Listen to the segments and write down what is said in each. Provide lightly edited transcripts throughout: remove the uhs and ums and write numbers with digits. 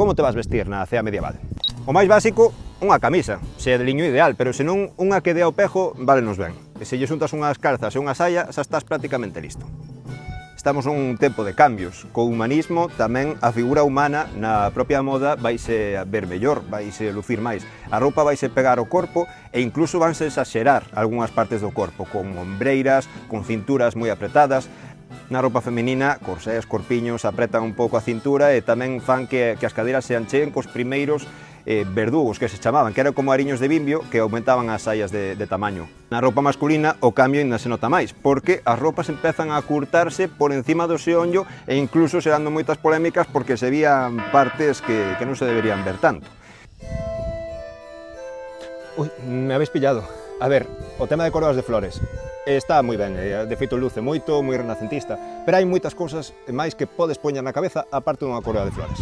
como te vas vestir na cea medieval? O máis básico, unha camisa, se é de liño ideal, pero senón unha que dé ao pejo, válenos ben. E se lle xuntas unhas calzas e unha saia, xa estás prácticamente listo. Estamos nun tempo de cambios. Co humanismo tamén a figura humana na propia moda vaise ver mellor, vaise lucir máis. A roupa vaise pegar ao corpo e incluso vanse exaxerar algunhas partes do corpo, con ombreiras, con cinturas moi apretadas. Na roupa femenina, corsés, corpiños, apretan un pouco a cintura e tamén fan que as cadeiras se ancheen cos primeiros verdugos que se chamaban, que eran como ariños de bimbio que aumentaban as saias de tamaño. Na roupa masculina o cambio ainda se nota máis, porque as roupas empezan a acurtarse por encima do xeonllo e incluso se dando moitas polémicas porque se vían partes que non se deberían ver tanto. Ui, me habéis pillado. A ver, o tema de coroas de flores está moi ben, de feito luce moito, moi renacentista, pero hai moitas cousas máis que podes poñer na cabeza aparte dunha coroa de flores.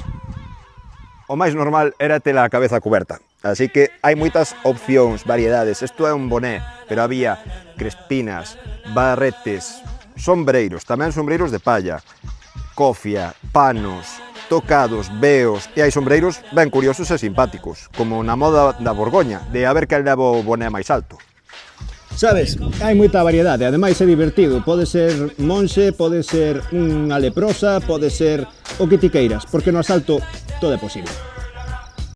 O máis normal era tela a cabeza coberta, así que hai moitas opcións, variedades. Isto é un boné, pero había crespinas, barretes, sombreiros, tamén sombreiros de palla, cofia, panos, tocados, veos, e hai sombreiros ben curiosos e simpáticos, como na moda da Borgoña, de a ver quen leva o boné máis alto. Sabes, hai moita variedade, ademais é divertido, pode ser monxe, pode ser unha leprosa, pode ser o que ti queiras, porque no asalto todo é posible.